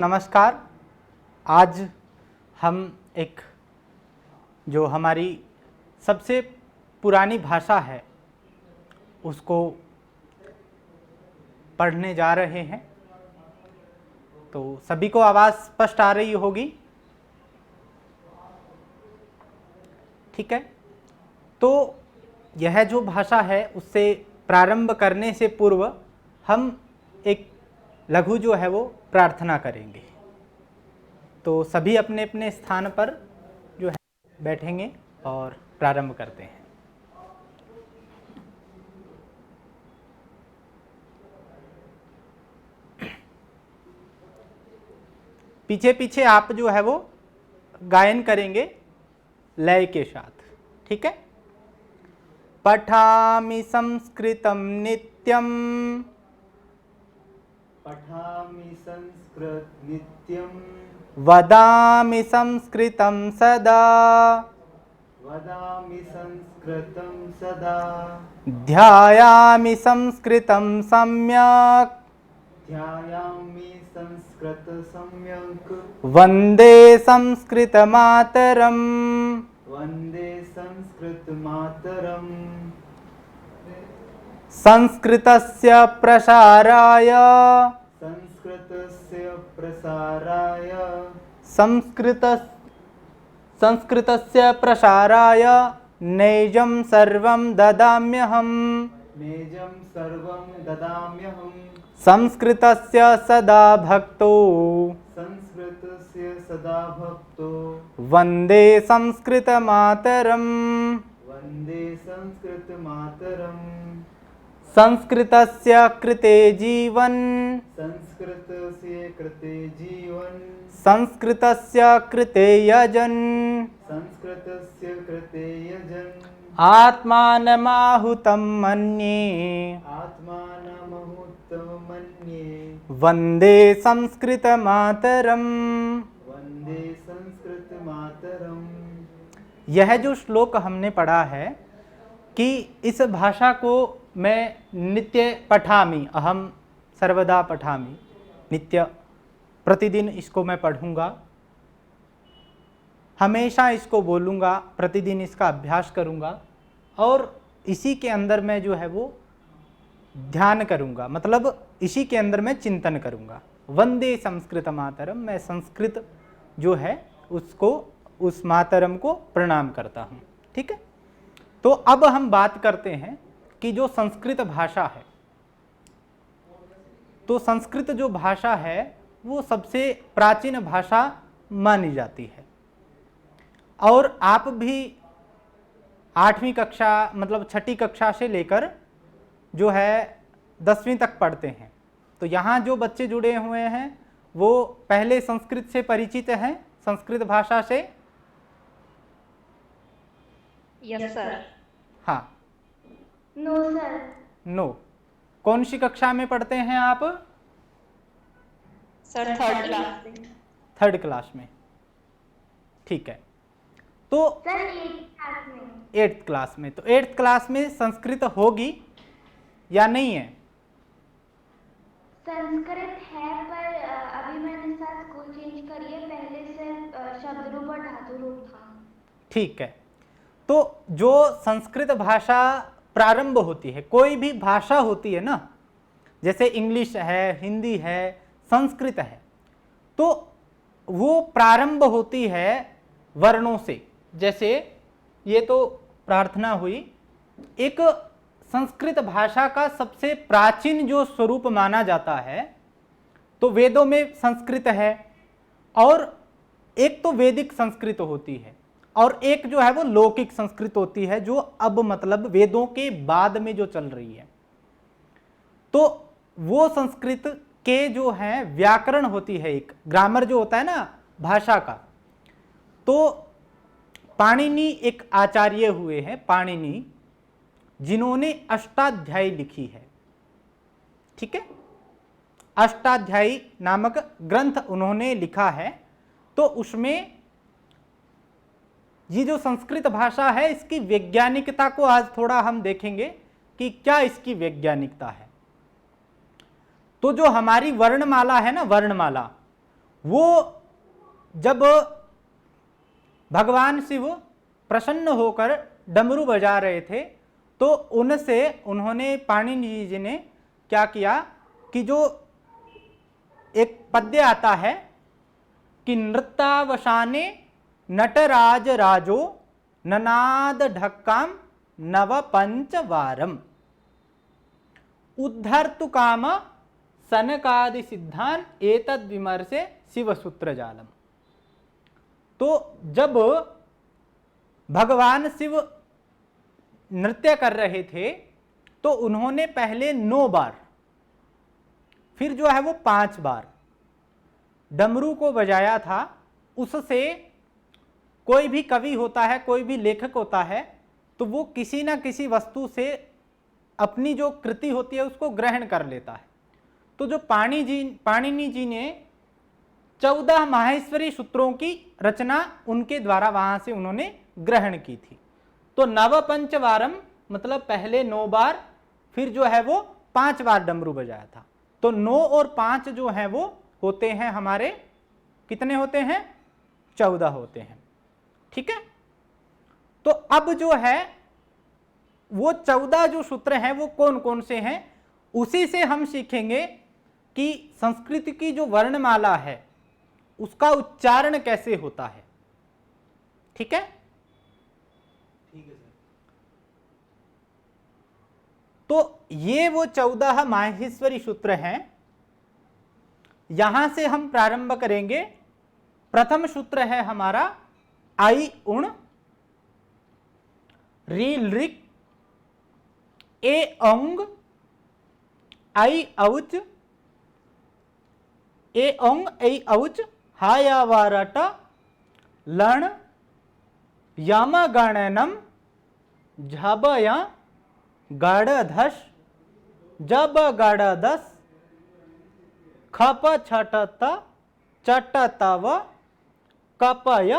नमस्कार। आज हम एक जो हमारी सबसे पुरानी भाषा है उसको पढ़ने जा रहे हैं। तो सभी को आवाज़ स्पष्ट आ रही होगी? ठीक है। तो यह जो भाषा है उससे प्रारंभ करने से पूर्व हम एक लघु जो है वो प्रार्थना करेंगे। तो सभी अपने अपने स्थान पर जो है बैठेंगे और प्रारंभ करते हैं। पीछे पीछे आप जो है वो गायन करेंगे लय के साथ। ठीक है। पठामि संस्कृतं नित्यं, पठामि संस्कृत नित्यं, वदामि संस्कृतं सदा, वदामि संस्कृतं सदा, ध्यायामि संस्कृतं सम्यक्, ध्यायामि संस्कृत सम्यक्, वन्दे संस्कृतमातरम्। वन्दे संस्कृत मातरम्। संस्कृतस्य प्रसाराय, संस्कृतस्य प्रसाराय, संस्कृतस्य प्रसाराय नैजं सर्वं ददाम्यहम्। नेजं सर्वं ददाम्यहम्। संस्कृतस्य सदा भक्तो, संस्कृतस्य सदा भक्तो, वन्दे संस्कृतमातरम्। वन्दे संस्कृत मातरम्। संस्कृतस्य कृते जीवन, संस्कृतस्य कृते जीवन, संस्कृतस्य कृते यजन, संस्कृतस्य कृते यजन, आत्मानमाहुतं मन्ये, आत्मानमहुतं मन्ये, वन्दे संस्कृतमातरम्। वन्दे संस्कृत मातरम्। यह जो श्लोक हमने पढ़ा है कि इस भाषा को मैं नित्य पठामि, अहम सर्वदा पठामि, नित्य प्रतिदिन इसको मैं पढ़ूंगा, हमेशा इसको बोलूँगा, प्रतिदिन इसका अभ्यास करूँगा और इसी के अंदर मैं जो है वो ध्यान करूँगा, मतलब इसी के अंदर मैं चिंतन करूँगा। वंदे संस्कृत मातरम, मैं संस्कृत जो है उसको, उस मातरम को प्रणाम करता हूँ। ठीक है। तो अब हम बात करते हैं कि जो संस्कृत भाषा है, तो संस्कृत जो भाषा है वो सबसे प्राचीन भाषा मानी जाती है। और आप भी 8वीं कक्षा मतलब 6ठी कक्षा से लेकर जो है 10वीं तक पढ़ते हैं। तो यहाँ जो बच्चे जुड़े हुए हैं वो पहले संस्कृत से परिचित हैं, संस्कृत भाषा से? Yes sir. हाँ। No sir. नो। कौन सी कक्षा में पढ़ते हैं आप? सर थर्ड क्लास में। थर्ड क्लास में। ठीक है। तो सर 8th क्लास में। 8th क्लास में, तो 8th क्लास में संस्कृत होगी या नहीं है? संस्कृत है पर अभी मैंने सर स्कूल चेंज करी है, पहले से शब्द रूप और धातु रूप था। ठीक है। तो जो संस्कृत भाषा प्रारंभ होती है, कोई भी भाषा होती है ना, जैसे इंग्लिश है, हिंदी है, संस्कृत है, तो वो प्रारंभ होती है वर्णों से। जैसे ये तो प्रार्थना हुई, एक संस्कृत भाषा का सबसे प्राचीन जो स्वरूप माना जाता है तो वेदों में संस्कृत है, और एक तो वैदिक संस्कृत होती है और एक जो है वो लौकिक संस्कृत होती है, जो अब मतलब वेदों के बाद में जो चल रही है। तो वो संस्कृत के जो है व्याकरण होती है, एक ग्रामर जो होता है ना भाषा का, तो पाणिनि एक आचार्य हुए हैं, पाणिनि, जिन्होंने अष्टाध्यायी लिखी है। ठीक है। अष्टाध्यायी नामक ग्रंथ उन्होंने लिखा है। तो उसमें ये जो संस्कृत भाषा है इसकी वैज्ञानिकता को आज थोड़ा हम देखेंगे कि क्या इसकी वैज्ञानिकता है। तो जो हमारी वर्णमाला है ना, वर्णमाला, वो जब भगवान शिव प्रसन्न होकर डमरू बजा रहे थे तो उन्होंने पाणिनि जी ने क्या किया कि जो एक पद्य आता है कि नृत्यावसाने नटराज राजो ननाद ढक्काम नव पंचवारम उद्धर्तु काम सनकादि सिद्धान एतद विमर्शे शिवसूत्र जालम। तो जब भगवान शिव नृत्य कर रहे थे तो उन्होंने पहले 9 बार, फिर जो है वो 5 बार डमरू को बजाया था। उससे कोई भी कवि होता है, कोई भी लेखक होता है, तो वो किसी ना किसी वस्तु से अपनी जो कृति होती है उसको ग्रहण कर लेता है। तो जो पाणिनि जी ने 14 माहेश्वरी सूत्रों की रचना उनके द्वारा वहां से उन्होंने ग्रहण की थी। तो नव पंचवारम मतलब पहले 9 बार, फिर जो है वो 5 बार डमरू बजाया था। तो 9 और 5 जो हैं वो होते हैं हमारे, कितने होते हैं? 14 होते हैं। ठीक है। तो अब जो है वो 14 जो सूत्र हैं वो कौन कौन से हैं, उसी से हम सीखेंगे कि संस्कृत की जो वर्णमाला है उसका उच्चारण कैसे होता है। ठीक है। ठीक है सर। तो ये वो 14 माहेश्वरी सूत्र हैं। यहां से हम प्रारंभ करेंगे। प्रथम सूत्र है हमारा आई उण री लृक ए औंग आई औच ए औंग ऐ औच हायावारट लण यमगणनम झबय गड़धस जब गड़दस खप छटत चटतव कपय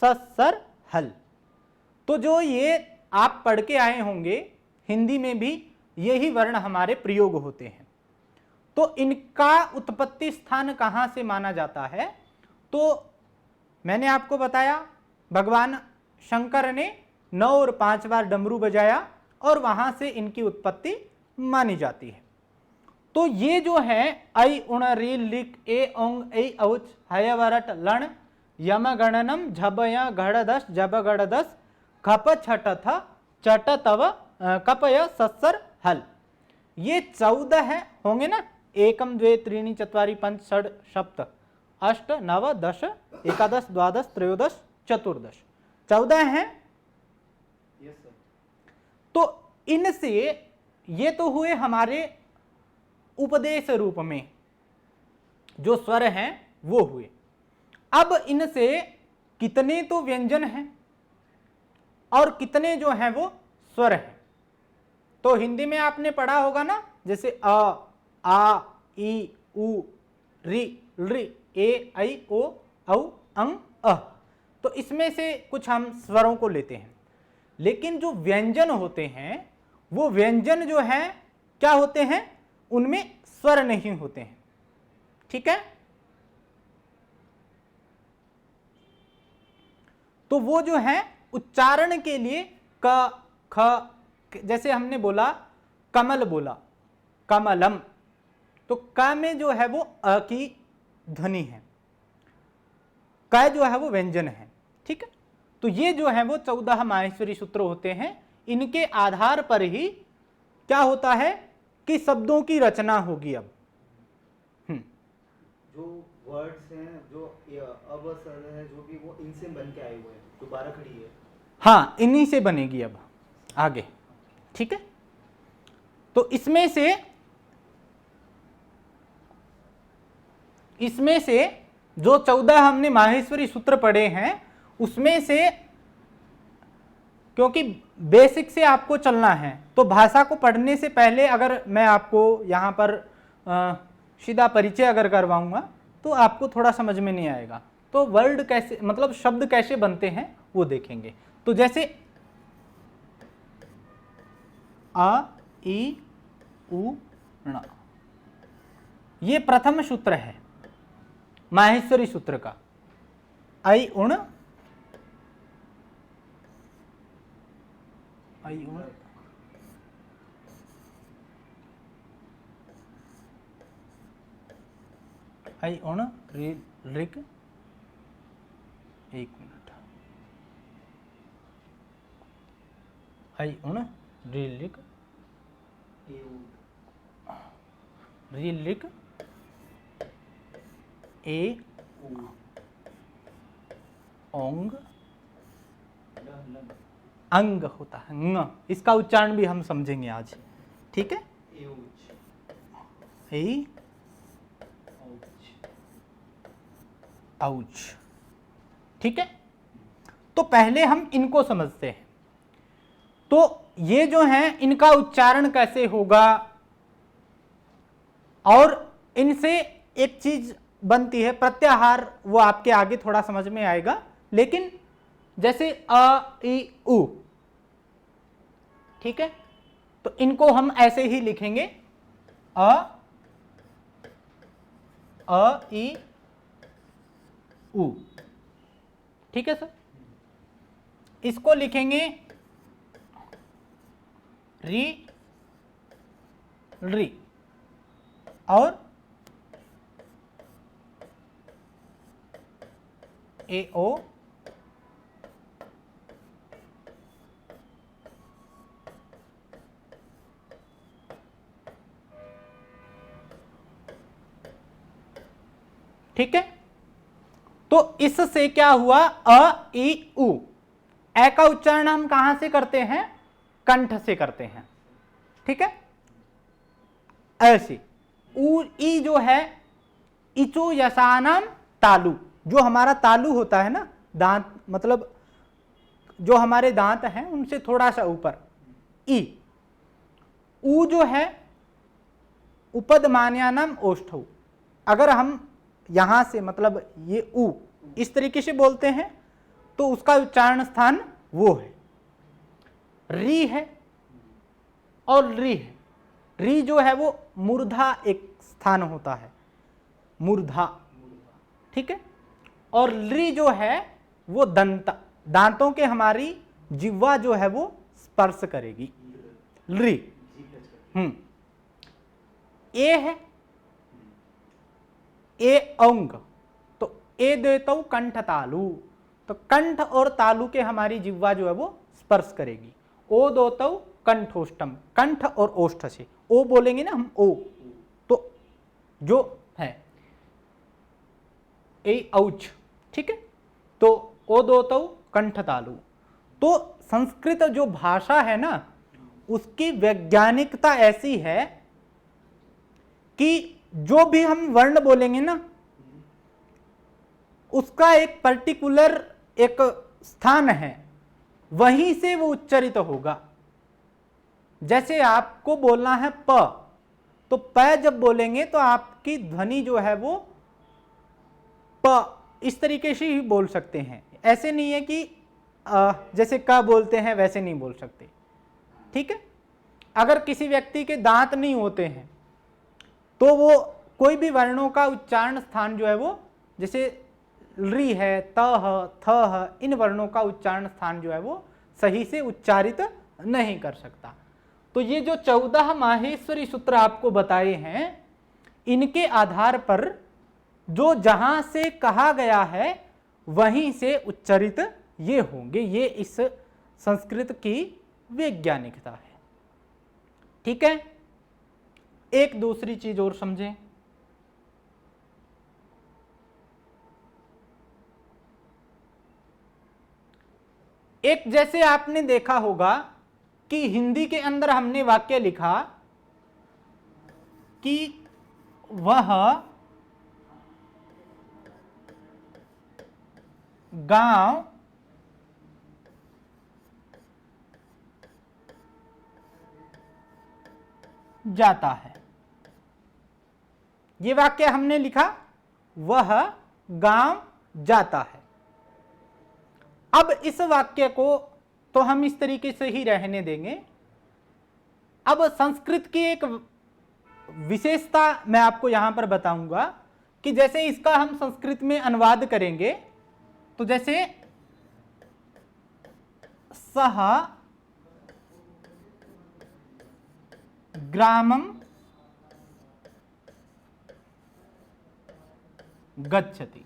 सस्सर हल। तो जो ये आप पढ़ के आए होंगे, हिंदी में भी यही वर्ण हमारे प्रयोग होते हैं। तो इनका उत्पत्ति स्थान कहाँ से माना जाता है? तो मैंने आपको बताया भगवान शंकर ने 9 और 5 बार डमरू बजाया और वहां से इनकी उत्पत्ति मानी जाती है। तो ये जो है ऐ उण री लिक ए औंग ऐ औच हयवरट लण यमगणनम झबय घड़दस जब गड़दस खप छटथ चटतव कपय सस्सर हल, ये 14 है होंगे ना। 1 2 3 4 5 6 7 8 9 10 11 12 13 14 14 हैं। Yes sir. तो इनसे ये तो हुए हमारे उपदेश रूप में जो स्वर हैं वो हुए। अब इनसे कितने तो व्यंजन हैं और कितने जो हैं वो स्वर हैं। तो हिंदी में आपने पढ़ा होगा ना, जैसे अ आ ई उ री ऋ ए ऐ ओ औ अंग अ। तो इसमें से कुछ हम स्वरों को लेते हैं, लेकिन जो व्यंजन होते हैं वो व्यंजन जो है क्या होते हैं, उनमें स्वर नहीं होते हैं। ठीक है। तो वो जो है उच्चारण के लिए क ख, जैसे हमने बोला कमल बोला कमलम, तो क में जो है वो अ की ध्वनि है, क जो है वो व्यंजन है। ठीक है। तो ये जो है वो 14 माहेश्वरी सूत्र होते हैं। इनके आधार पर ही क्या होता है कि शब्दों की रचना होगी। अब जो वर्ड्स हैं, जो अब सर है, जो भी वो इनसे बन के आए हुए हैं, जो 12 खड़ी है। हाँ, इन्हीं से बनेगी अब आगे। ठीक है। तो इसमें से जो 14 हमने माहेश्वरी सूत्र पढ़े हैं उसमें से, क्योंकि बेसिक से आपको चलना है, तो भाषा को पढ़ने से पहले अगर मैं आपको यहाँ पर सीधा परिचय अगर करवाऊंगा तो आपको थोड़ा समझ में नहीं आएगा। तो वर्ड कैसे, मतलब शब्द कैसे बनते हैं वो देखेंगे। तो जैसे अ ई उ ण, ये प्रथम सूत्र है। माहेश्वरी सूत्र का। ऐ उण ऋग, एक मिनट, ऐ उण ऋग ए ओंग अंग होता है ङ, इसका उच्चारण भी हम समझेंगे आज, ठीक है। ए औच, ठीक है। तो पहले हम इनको समझते हैं। तो ये जो हैं इनका उच्चारण कैसे होगा, और इनसे एक चीज बनती है प्रत्याहार, वो आपके आगे थोड़ा समझ में आएगा। लेकिन जैसे अ इ उ, ठीक है, तो इनको हम ऐसे ही लिखेंगे अ इ उ, ठीक है सर। इसको लिखेंगे री री, और ए ओ ठीक है। तो इससे क्या हुआ, अ इ उ, ए का उच्चारण हम कहां से करते हैं, कंठ से करते हैं, ठीक है। ऐसे उ ई जो है इचो यसानम तालु, जो हमारा तालु होता है ना, दांत, मतलब जो हमारे दांत हैं उनसे थोड़ा सा ऊपर, ई। उ जो है उपदमान्यानम ओष्ठौ, अगर हम यहां से मतलब ये उ इस तरीके से बोलते हैं तो उसका उच्चारण स्थान वो है, री है और री है। री जो है वो मूर्धा एक स्थान होता है, मूर्धा, ठीक है। और री जो है वो दंत, दांतों के हमारी जिह्वा जो है वो स्पर्श करेगी, री। ए है ए औंग, तो ए देतौ कंठ तालु, तो कंठ और तालु के हमारी जिह्वा जो है वो स्पर्श करेगी। ओ दोतौ कंठोष्टम, कंठ और ओष्ठ से, ओ बोलेंगे ना हम, ओ, तो जो है ए औच, ठीक है। तो ओ दोतौ कंठ तालु। तो संस्कृत जो भाषा है ना, उसकी वैज्ञानिकता ऐसी है कि जो भी हम वर्ण बोलेंगे ना, उसका एक पर्टिकुलर एक स्थान है, वहीं से वो उच्चारित होगा। जैसे आपको बोलना है प, तो प जब बोलेंगे तो आपकी ध्वनि जो है वो प इस तरीके से ही बोल सकते हैं। ऐसे नहीं है कि जैसे क बोलते हैं वैसे नहीं बोल सकते, ठीक है। अगर किसी व्यक्ति के दांत नहीं होते हैं तो वो कोई भी वर्णों का उच्चारण स्थान जो है वो, जैसे री है, त है, थ है, इन वर्णों का उच्चारण स्थान जो है वो सही से उच्चारित नहीं कर सकता। तो ये जो 14 माहेश्वरी सूत्र आपको बताए हैं, इनके आधार पर जो जहां से कहा गया है वहीं से उच्चारित ये होंगे। ये इस संस्कृत की वैज्ञानिकता है, ठीक है। एक दूसरी चीज और समझें, एक जैसे आपने देखा होगा कि हिंदी के अंदर हमने वाक्य लिखा कि वह गांव जाता है। ये वाक्य हमने लिखा, वह गांव जाता है। अब इस वाक्य को तो हम इस तरीके से ही रहने देंगे। अब संस्कृत की एक विशेषता मैं आपको यहां पर बताऊंगा कि जैसे इसका हम संस्कृत में अनुवाद करेंगे तो जैसे सह ग्रामम गच्छति,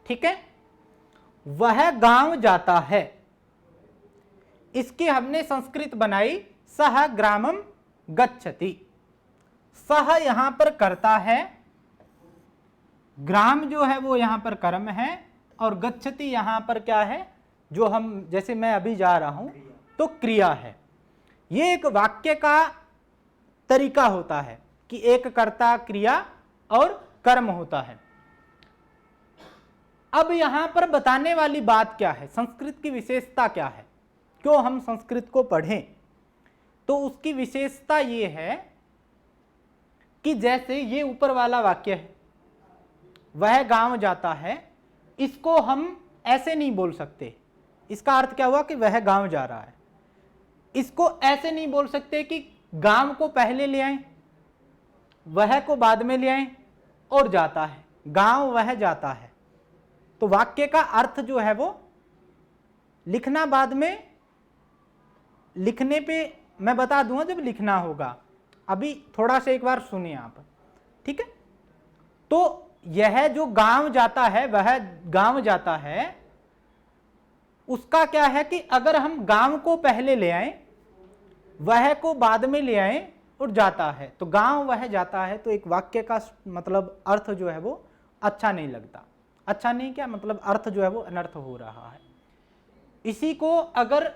ठीक है, वह गांव जाता है। इसकी हमने संस्कृत बनाई सह ग्रामम गच्छति। सह यहां पर करता है, ग्राम जो है वो यहां पर कर्म है, और गच्छति यहां पर क्या है, जो हम जैसे मैं अभी जा रहा हूं तो क्रिया है। ये एक वाक्य का तरीका होता है कि एक कर्ता, क्रिया और कर्म होता है। अब यहां पर बताने वाली बात क्या है, संस्कृत की विशेषता क्या है, क्यों हम संस्कृत को पढ़ें, तो उसकी विशेषता ये है कि जैसे ये ऊपर वाला वाक्य है, वह गांव जाता है, इसको हम ऐसे नहीं बोल सकते। इसका अर्थ क्या हुआ कि वह गांव जा रहा है। इसको ऐसे नहीं बोल सकते कि गांव को पहले ले आए, वह को बाद में ले आए और जाता है, गांव वह जाता है। तो वाक्य का अर्थ जो है वो लिखना बाद में, लिखने पे मैं बता दूंगा जब लिखना होगा, अभी थोड़ा सा एक बार सुनिए आप, ठीक है। तो यह जो गांव जाता है, वह गांव जाता है, उसका क्या है कि अगर हम गांव को पहले ले आए, वह को बाद में ले आए और जाता है, तो गांव वह जाता है, तो एक वाक्य का मतलब अर्थ जो है वो अच्छा नहीं लगता। अच्छा नहीं क्या मतलब, अर्थ जो है वो अनर्थ हो रहा है। इसी को अगर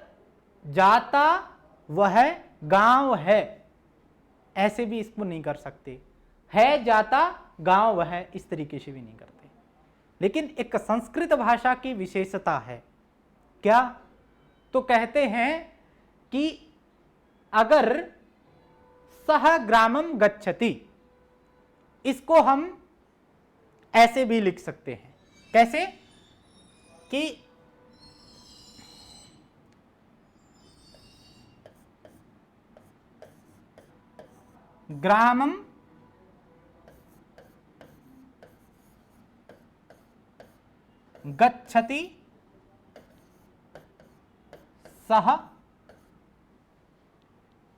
जाता वह गांव है, ऐसे भी इसको नहीं कर सकते, है जाता गांव वह, इस तरीके से भी नहीं करते। लेकिन एक संस्कृत भाषा की विशेषता है क्या, तो कहते हैं कि अगर सह ग्रामम गच्छति, इसको हम ऐसे भी लिख सकते हैं। कैसे कि ग्रामम गच्छति सह,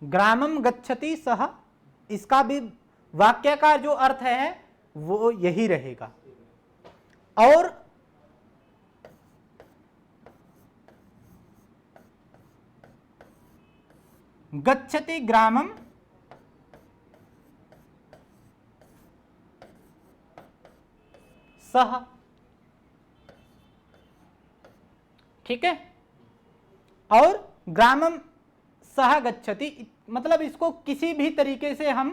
ग्रामम गच्छति सह, इसका भी वाक्य का जो अर्थ है वो यही रहेगा। और गच्छति ग्रामम सह, ठीक है। और ग्रामम सह गच्छति, मतलब इसको किसी भी तरीके से हम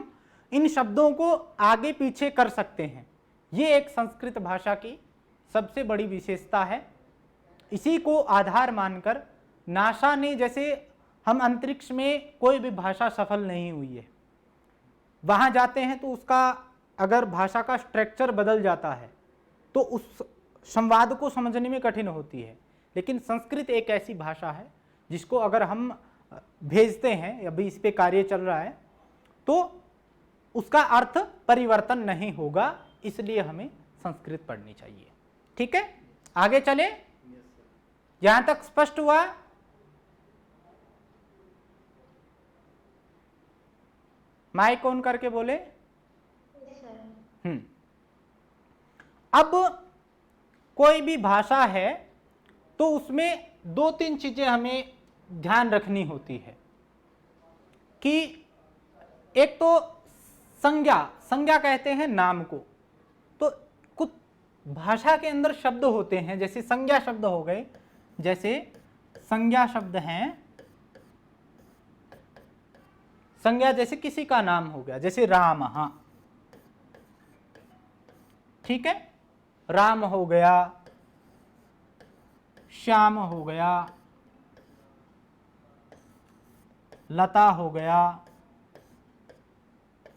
इन शब्दों को आगे पीछे कर सकते हैं। ये एक संस्कृत भाषा की सबसे बड़ी विशेषता है। इसी को आधार मानकर नासा ने, जैसे हम अंतरिक्ष में कोई भी भाषा सफल नहीं हुई है, वहाँ जाते हैं तो उसका अगर भाषा का स्ट्रक्चर बदल जाता है तो उस संवाद को समझने में कठिन होती है। लेकिन संस्कृत एक ऐसी भाषा है जिसको अगर हम भेजते हैं, अभी इस पे कार्य चल रहा है, तो उसका अर्थ परिवर्तन नहीं होगा, इसलिए हमें संस्कृत पढ़नी चाहिए। ठीक है, आगे चले, यहां तक स्पष्ट हुआ? माइक ऑन करके बोले। अब कोई भी भाषा है तो उसमें दो तीन चीजें हमें ध्यान रखनी होती है कि एक तो संज्ञा, संज्ञा कहते हैं नाम को। तो कुछ भाषा के अंदर शब्द होते हैं, जैसे संज्ञा शब्द हो गए, जैसे संज्ञा शब्द हैं, संज्ञा जैसे किसी का नाम हो गया, जैसे राम, हाँ ठीक है, राम हो गया, श्याम हो गया, लता हो गया,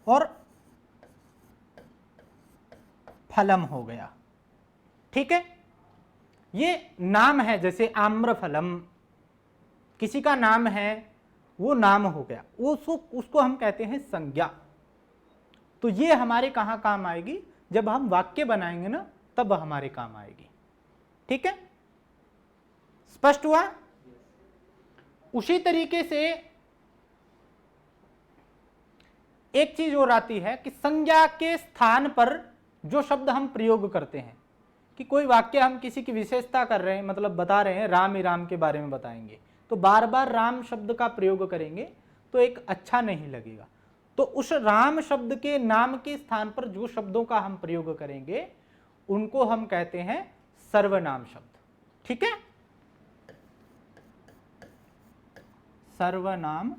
और फलम हो गया। ठीक है, ये नाम है, जैसे आम्रफलम किसी का नाम है, वो नाम हो गया, वो उसको हम कहते हैं संज्ञा। तो तो ये हमारे कहाँ काम आएगी, जब हम वाक्य बनाएंगे ना तब हमारे काम आएगी। ठीक है, स्पष्ट हुआ। उसी तरीके से एक चीज और आती है कि संज्ञा के स्थान पर जो शब्द हम प्रयोग करते हैं, कि कोई वाक्य हम किसी की विशेषता कर रहे हैं, मतलब बता रहे हैं राम ही राम के बारे में बताएंगे, तो बार बार राम शब्द का प्रयोग करेंगे तो एक अच्छा नहीं लगेगा। तो उस राम शब्द के नाम के स्थान पर जो शब्दों का हम प्रयोग करेंगे उनको हम कहते हैं सर्वनाम शब्द। ठीक है, सर्वनाम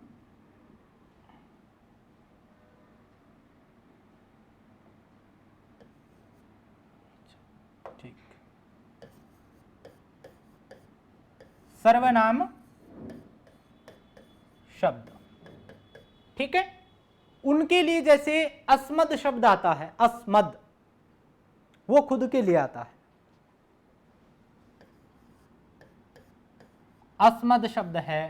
ठीक, सर्वनाम शब्द। ठीक है, उनके लिए जैसे अस्मद शब्द आता है, अस्मद वो खुद के लिए आता है, अस्मद शब्द है,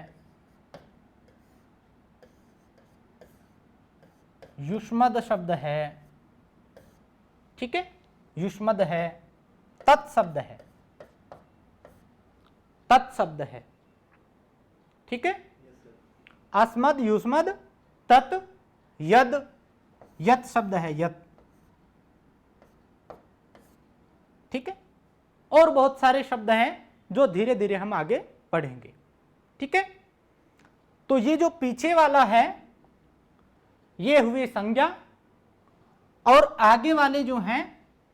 युष्मद शब्द है। ठीक है, युष्मद है, तत्शब्द है, तत्शब्द है। ठीक है, अस्मद, युष्मद, तत्, यद, यत शब्द है, यत। ठीक है, और बहुत सारे शब्द हैं जो धीरे धीरे हम आगे पढ़ेंगे। ठीक है, तो ये जो पीछे वाला है ये हुए संज्ञा, और आगे वाले जो हैं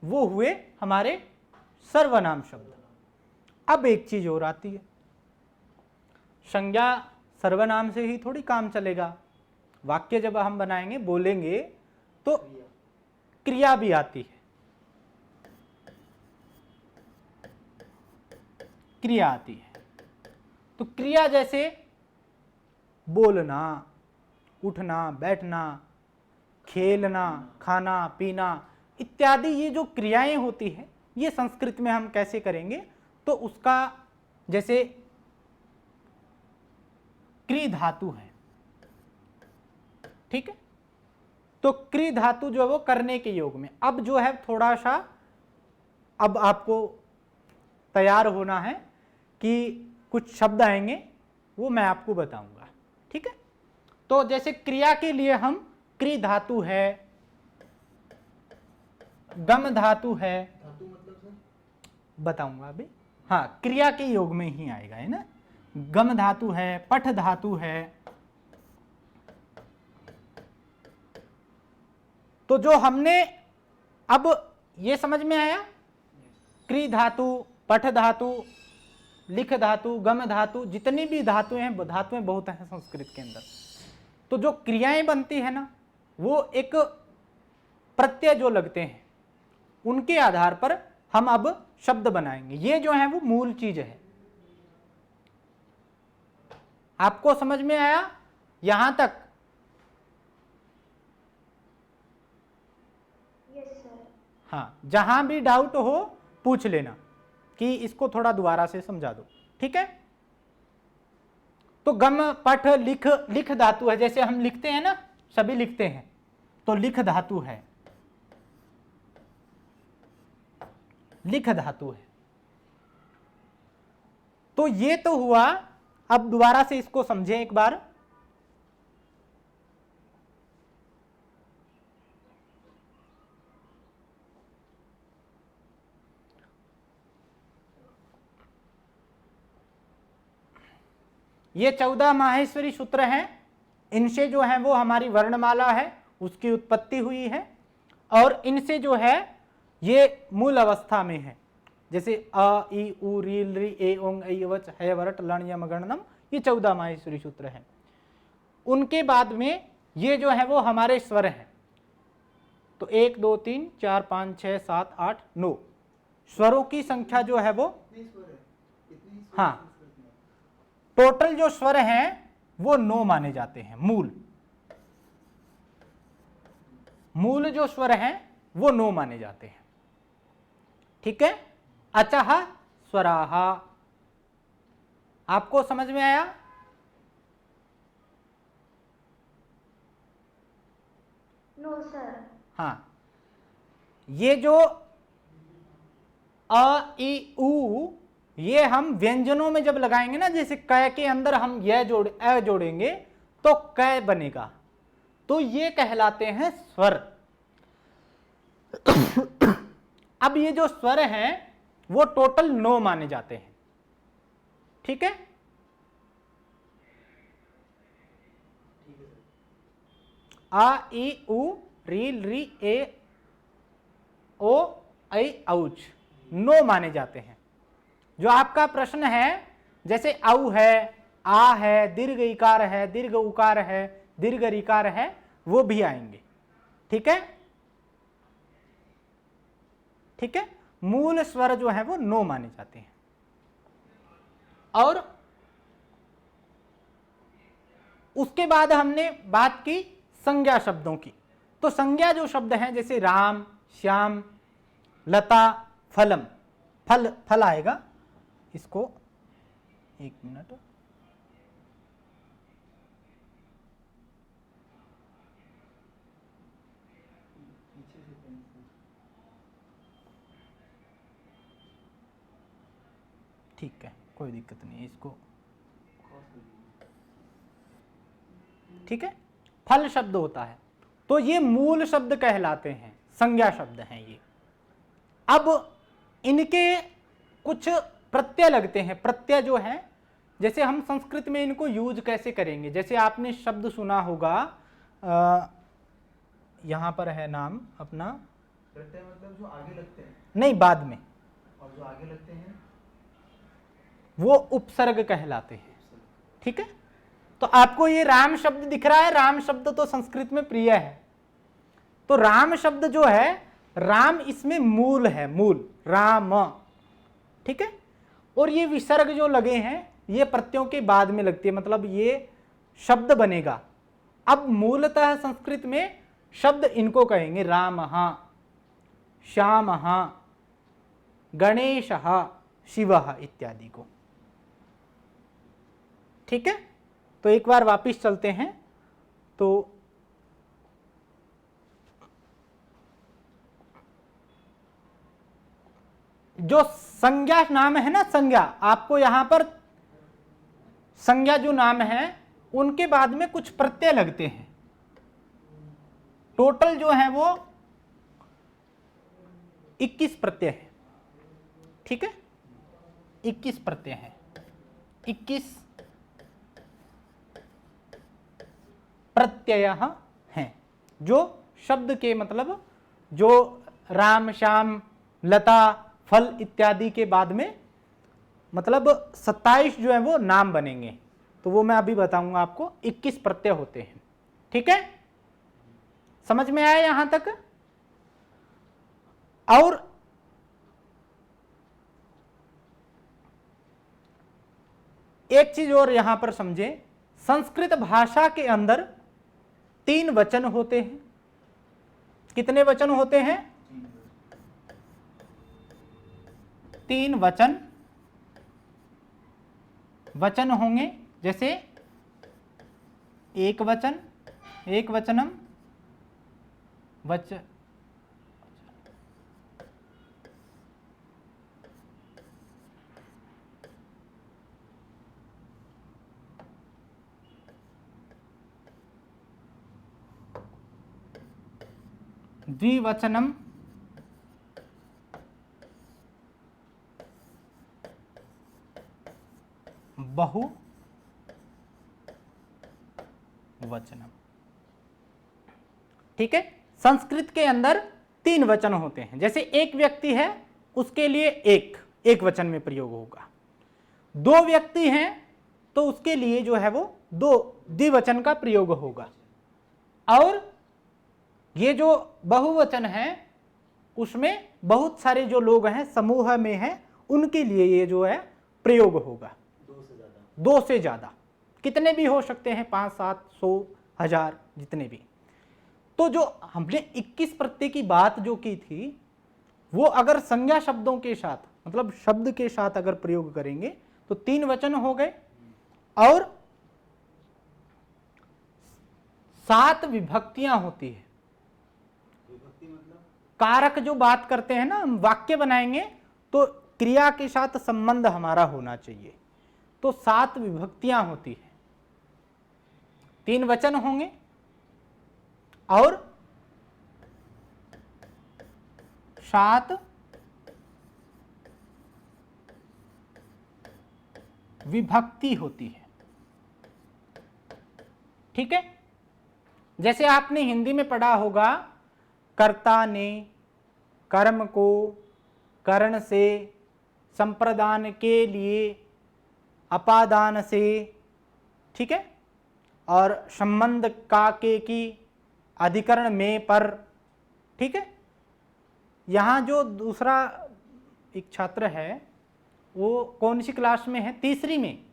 वो हुए हमारे सर्वनाम शब्द। अब एक चीज और आती है, संज्ञा सर्वनाम से ही थोड़ी काम चलेगा, वाक्य जब हम बनाएंगे बोलेंगे तो क्रिया भी आती है, क्रिया आती है। तो क्रिया जैसे बोलना, उठना, बैठना, खेलना, खाना, पीना इत्यादि, ये जो क्रियाएं होती है ये संस्कृत में हम कैसे करेंगे, तो उसका जैसे क्रि धातु है। ठीक है, तो क्रि धातु जो है वो करने के योग में। अब जो है थोड़ा सा अब आपको तैयार होना है कि कुछ शब्द आएंगे वो मैं आपको बताऊंगा। ठीक है, तो जैसे क्रिया के लिए हम क्रि धातु है, गम धातु है, धातु मतलब सर बताऊंगा अभी। हाँ, क्रिया के योग में ही आएगा, है ना। गम धातु है, पठ धातु है। तो जो हमने अब ये समझ में आया, क्रि धातु, पठ धातु, लिख धातु, गम धातु, जितनी भी धातुएं हैं, धातुएं बहुत हैं संस्कृत के अंदर। तो जो क्रियाएं बनती है ना वो एक प्रत्यय जो लगते हैं उनके आधार पर हम अब शब्द बनाएंगे। ये जो है वो मूल चीज है। आपको समझ में आया यहां तक? Yes sir. हाँ, जहां भी डाउट हो पूछ लेना कि इसको थोड़ा दोबारा से समझा दो। ठीक है, तो गम, पठ, लिख, लिख धातु है, जैसे हम लिखते हैं ना, सभी लिखते हैं, तो लिख धातु है, लिख धातु है। तो ये तो हुआ। अब दोबारा से इसको समझें एक बार। ये 14 माहेश्वरी सूत्र हैं, इनसे जो है वो हमारी वर्णमाला है उसकी उत्पत्ति हुई है, और इनसे जो है ये मूल अवस्था में है, जैसे अ, इ, उ, री, ली, ए, ओंग, ऐ, वच, है, वरट, लण, यम, गणनम, ये 14 माहेश्वरी सूत्र हैं। उनके बाद में ये जो है वो हमारे स्वर हैं। तो 1 2 3 4 5 6 7 8 9 स्वरों की संख्या जो है वो, कितने स्वर है, कितने स्वर हाँ, संस्कृत में? टोटल जो स्वर हैं वो 9 माने जाते हैं। मूल जो स्वर हैं वो 9 माने जाते हैं। ठीक है, अचः स्वराः, आपको समझ में आया? No sir. हाँ, ये जो अ ई उ, ये हम व्यंजनों में जब लगाएंगे ना, जैसे क के अंदर हम अ जोड़ेंगे तो क बनेगा, तो ये कहलाते हैं स्वर। अब ये जो स्वर हैं वो टोटल 9 माने जाते हैं। ठीक है, आ ई उ रील री ए ओ ऐ औच 9 माने जाते हैं। जो आपका प्रश्न है, जैसे औ है, आ है, दीर्घ इकार है, दीर्घ उकार है, दीर्घ ऋकार है, वो भी आएंगे। ठीक है, ठीक है, मूल स्वर जो है वो 9 माने जाते हैं। और उसके बाद हमने बात की संज्ञा शब्दों की। तो संज्ञा जो शब्द हैं, जैसे राम, श्याम, लता, फलम, फल फल आएगा, इसको एक मिनट, ठीक है, कोई दिक्कत नहीं है, इसको ठीक है। फल शब्द होता है, तो ये मूल शब्द कहलाते हैं, संज्ञा शब्द हैं ये। अब इनके कुछ प्रत्यय लगते हैं। प्रत्यय जो है, जैसे हम संस्कृत में इनको यूज कैसे करेंगे, जैसे आपने शब्द सुना होगा, यहां पर है नाम अपना, प्रत्यय मतलब जो आगे लगते हैं, नहीं बाद में, और जो आगे लगते हैं वो उपसर्ग कहलाते हैं। ठीक है, तो आपको ये राम शब्द दिख रहा है, राम शब्द तो संस्कृत में प्रिय है, तो राम शब्द जो है, राम इसमें मूल है, मूल राम। ठीक है, और ये विसर्ग जो लगे हैं ये प्रत्ययों के बाद में लगती है, मतलब ये शब्द बनेगा। अब मूलतः संस्कृत में शब्द इनको कहेंगे राम, श्याम, गणेश, शिव इत्यादि को। ठीक है, तो एक बार वापिस चलते हैं। तो जो संज्ञा नाम है ना, संज्ञा, आपको यहां पर संज्ञा जो नाम है उनके बाद में कुछ प्रत्यय लगते हैं। टोटल जो है वो 21 प्रत्यय है। ठीक है, 21 प्रत्यय है, 21 प्रत्यय हैं जो शब्द के, मतलब जो राम, श्याम, लता, फल इत्यादि के बाद में, मतलब 27 जो है वो नाम बनेंगे, तो वो मैं अभी बताऊंगा आपको। 21 प्रत्यय होते हैं। ठीक है, समझ में आया यहां तक? और एक चीज और यहां पर समझे, संस्कृत भाषा के अंदर 3 वचन होते हैं। कितने वचन होते हैं? 3 वचन। वचन होंगे जैसे एक वचन, एक वचनम, द्विवचनम, बहुवचनम। ठीक है, संस्कृत के अंदर 3 वचन होते हैं। जैसे एक व्यक्ति है उसके लिए एक वचन में प्रयोग होगा। 2 व्यक्ति हैं तो उसके लिए जो है वो 2 द्विवचन का प्रयोग होगा। और ये जो बहुवचन है उसमें बहुत सारे जो लोग हैं समूह में हैं, उनके लिए ये जो है प्रयोग होगा 2 से ज्यादा, कितने भी हो सकते हैं, 5, 7, 100, 1000, जितने भी। तो जो हमने 21 प्रत्यय की बात जो की थी, वो अगर संज्ञा शब्दों के साथ, मतलब शब्द के साथ अगर प्रयोग करेंगे तो 3 वचन हो गए और 7 विभक्तियां होती है। कारक जो बात करते हैं ना, हम वाक्य बनाएंगे तो क्रिया के साथ संबंध हमारा होना चाहिए। तो 7 विभक्तियां होती है, 3 वचन होंगे और 7 विभक्ति होती है। ठीक है, जैसे आपने हिंदी में पढ़ा होगा, कर्ता ने, कर्म को, करण से, संप्रदान के लिए, अपादान से, ठीक है, और संबंध का के की, अधिकरण में पर। ठीक है, यहाँ जो दूसरा एक छात्र है वो कौन सी क्लास में है? तीसरी में।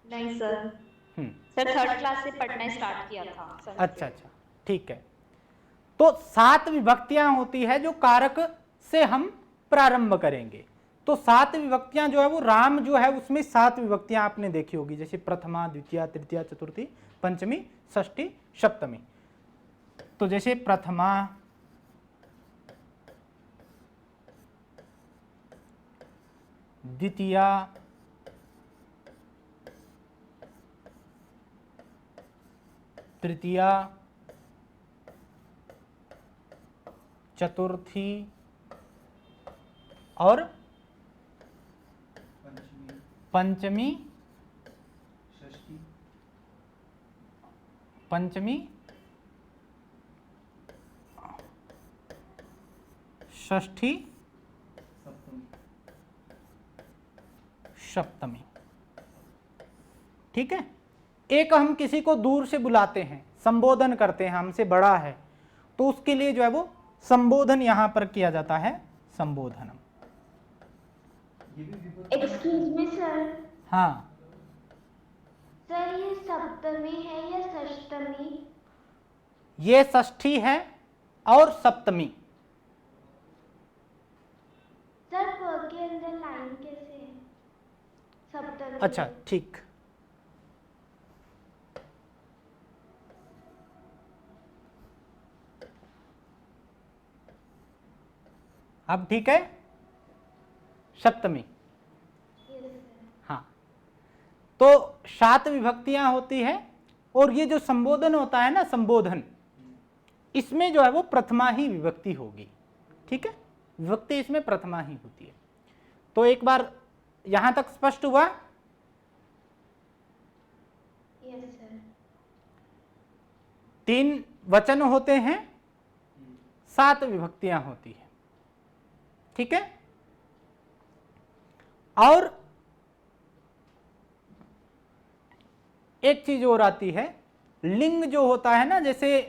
नहीं सर, सर 3rd क्लास से पढ़ना स्टार्ट किया था। अच्छा अच्छा, ठीक है। तो 7 विभक्तियां होती है जो कारक से हम प्रारंभ करेंगे। तो 7 विभक्तियां जो है वो राम जो है उसमें 7 विभक्तियां आपने देखी होगी, जैसे प्रथमा, द्वितीया, तृतीया, चतुर्थी, पंचमी, षष्ठी, सप्तमी। तो जैसे प्रथमा, द्वितीया, तृतीया, चतुर्थी और पंचमी, षष्ठी, सप्तमी। ठीक है, एक हम किसी को दूर से बुलाते हैं, संबोधन करते हैं, हमसे बड़ा है, तो उसके लिए जो है वो संबोधन यहां पर किया जाता है, संबोधनम। एक्सक्यूज मी सर, हाँ, सर ये सप्तमी है या षष्टमी? ये षष्ठी है और सप्तमी। सर प के अंदर लाइन कैसे है? सप्तमी। अच्छा, ठीक। अब ठीक है, सप्तमी। हाँ, तो 7 विभक्तियां होती है और ये जो संबोधन होता है ना, संबोधन, इसमें जो है वो प्रथमा ही विभक्ति होगी। ठीक है, विभक्ति इसमें प्रथमा ही होती है। तो एक बार यहां तक स्पष्ट हुआ? Yes sir. 3 वचन होते हैं, 7 विभक्तियां होती है। ठीक है, और एक चीज और आती है, लिंग जो होता है ना, जैसे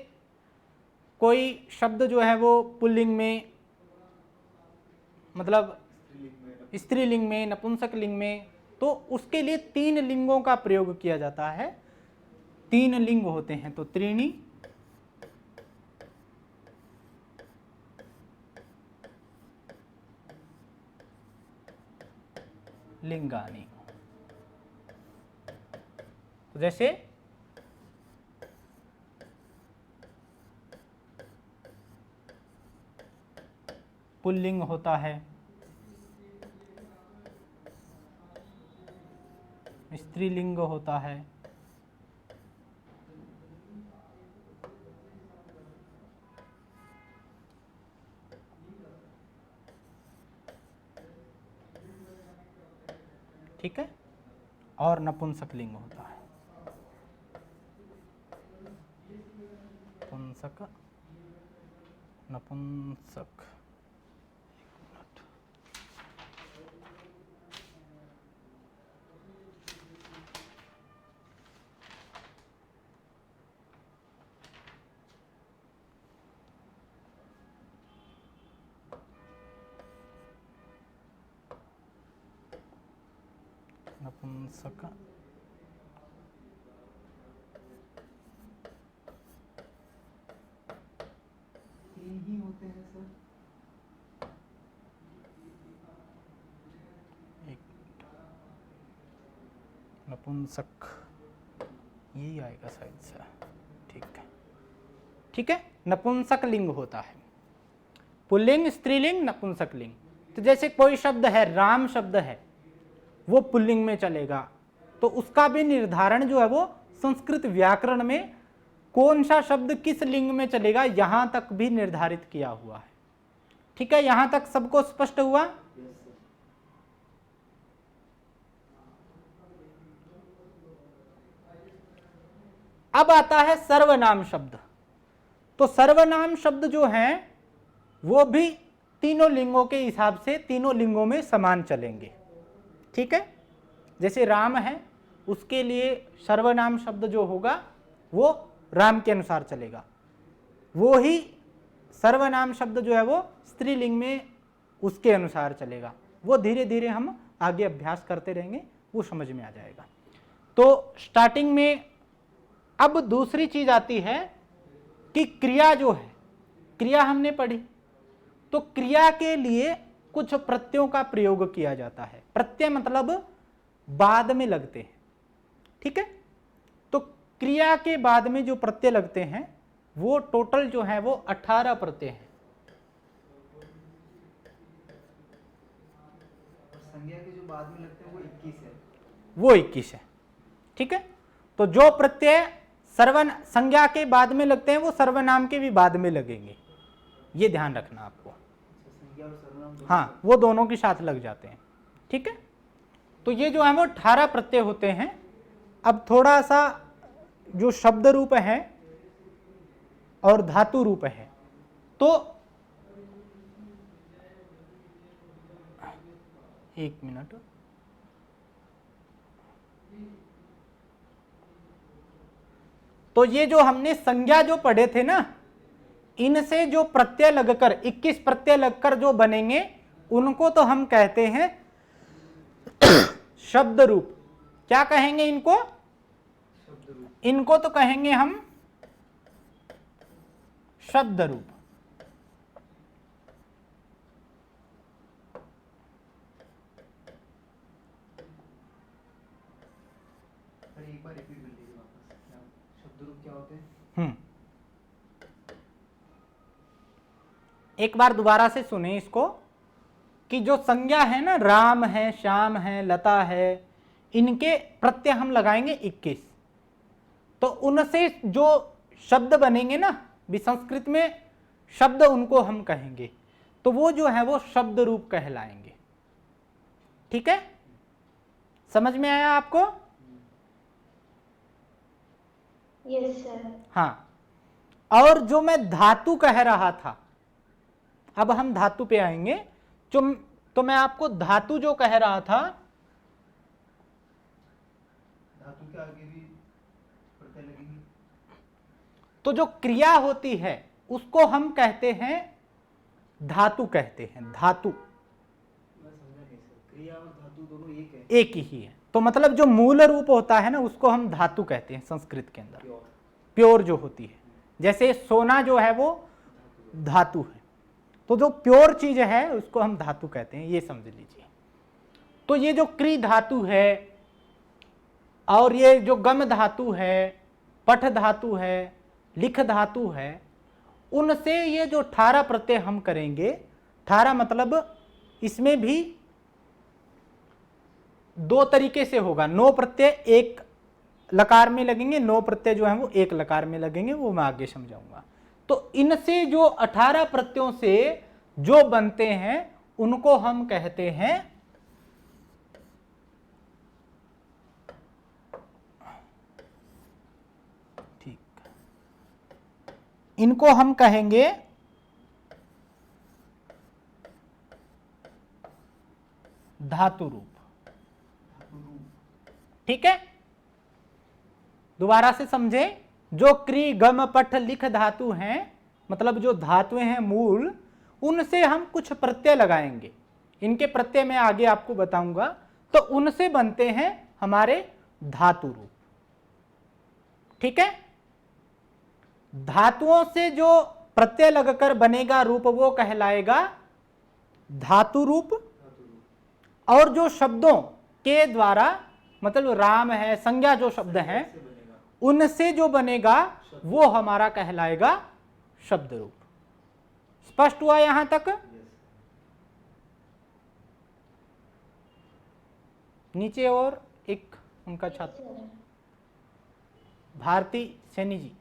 कोई शब्द जो है वो पुल्लिंग में, मतलब स्त्रीलिंग में, नपुंसक लिंग में, तो उसके लिए 3 लिंगों का प्रयोग किया जाता है। 3 लिंग होते हैं, तो त्रीणी, लिंगानी। तो जैसे पुल्लिंग होता है, स्त्रीलिंग होता है, ठीक है, और नपुंसक लिंग होता है। पुंसक, नपुंसक। नपुंसक, तीन ही होते हैं सर। एक नपुंसक, यही आएगा शायद से। ठीक है, नपुंसक लिंग होता है। पुल्लिंग, स्त्रीलिंग, नपुंसक लिंग। तो जैसे कोई शब्द है, राम शब्द है, वो पुल्लिंग में चलेगा, तो उसका भी निर्धारण जो है वो संस्कृत व्याकरण में कौन सा शब्द किस लिंग में चलेगा यहां तक भी निर्धारित किया हुआ है। ठीक है, यहां तक सबको स्पष्ट हुआ? अब आता है सर्वनाम शब्द। तो सर्वनाम शब्द जो हैं वो भी तीनों लिंगों के हिसाब से तीनों लिंगों में समान चलेंगे। ठीक है, जैसे राम है, उसके लिए सर्वनाम शब्द जो होगा वो राम के अनुसार चलेगा। वो ही सर्वनाम शब्द जो है वो स्त्रीलिंग में उसके अनुसार चलेगा। वो धीरे धीरे हम आगे अभ्यास करते रहेंगे, वो समझ में आ जाएगा। तो स्टार्टिंग में अब दूसरी चीज आती है कि क्रिया जो है, क्रिया हमने पढ़ी, तो क्रिया के लिए कुछ प्रत्ययों का प्रयोग किया जाता है। प्रत्यय मतलब बाद में लगते हैं। ठीक है, तो क्रिया के बाद में जो प्रत्यय लगते हैं वो टोटल जो है वो 18 प्रत्यय हैं। संज्ञा के जो बाद में लगते हैं वो 21 है। वो 21 है। ठीक है, तो जो प्रत्यय संज्ञा के बाद में लगते हैं वो सर्वनाम के भी बाद में लगेंगे, ये ध्यान रखना आपको। संज्ञा और सर्वनाम हाँ, वो दोनों के साथ लग जाते हैं। ठीक है, तो ये जो है वो 18 प्रत्यय होते हैं। अब थोड़ा सा जो शब्द रूप है और धातु रूप है, तो एक मिनट, तो ये जो हमने संज्ञा जो पढ़े थे ना, इनसे जो प्रत्यय लगकर 21 प्रत्यय लगकर जो बनेंगे उनको तो हम कहते हैं शब्द रूप। क्या कहेंगे इनको? इनको तो कहेंगे हम शब्द रूप। एक बार रिपीट कर लीजिए वापस, शब्द रूप क्या होते हैं? एक बार दोबारा से सुने इसको, कि जो संज्ञा है ना, राम है, श्याम है, लता है, इनके प्रत्यय हम लगाएंगे 21। तो उनसे जो शब्द बनेंगे ना, भी संस्कृत में शब्द उनको हम कहेंगे, तो वो जो है वो शब्द रूप कहलाएंगे। ठीक है, समझ में आया आपको? Yes sir. हाँ, और जो मैं धातु कह रहा था, अब हम धातु पे आएंगे। तो मैं आपको धातु जो कह रहा था, धातु के आगे भी प्रत्यय लगेंगे। तो जो क्रिया होती है उसको हम कहते हैं धातु, कहते हैं धातु। मैं समझा नहीं सर, क्रिया और धातु दोनों एक है? एक ही है। तो मतलब जो मूल रूप होता है ना, उसको हम धातु कहते हैं संस्कृत के अंदर, प्योर जो होती है। जैसे सोना जो है वो धातु है, तो जो प्योर चीज है उसको हम धातु कहते हैं, ये समझ लीजिए। तो ये जो क्री धातु है और ये जो गम धातु है, पठ धातु है, लिख धातु है, उनसे ये जो 18 प्रत्यय हम करेंगे, 18 मतलब इसमें भी दो तरीके से होगा। 9 प्रत्यय एक लकार में लगेंगे, 9 प्रत्यय जो है वो एक लकार में लगेंगे, वो मैं आगे समझाऊंगा। तो इनसे जो 18 प्रत्ययों से जो बनते हैं उनको हम कहते हैं ठीक, इनको हम कहेंगे धातु रूप। ठीक है, दोबारा से समझे। जो क्री गम पठ लिख धातु हैं, मतलब जो धातुएं हैं मूल, उनसे हम कुछ प्रत्यय लगाएंगे। इनके प्रत्यय मैं आगे आपको बताऊंगा। तो उनसे बनते हैं हमारे धातु रूप। ठीक है, धातुओं से जो प्रत्यय लगकर बनेगा रूप वो कहलाएगा धातु रूप। और जो शब्दों के द्वारा, मतलब राम है, संज्ञा जो शब्द हैं, उनसे जो बनेगा वो हमारा कहलाएगा शब्द रूप। स्पष्ट हुआ यहां तक? नीचे और एक उनका छात्र भारती सैनी जी।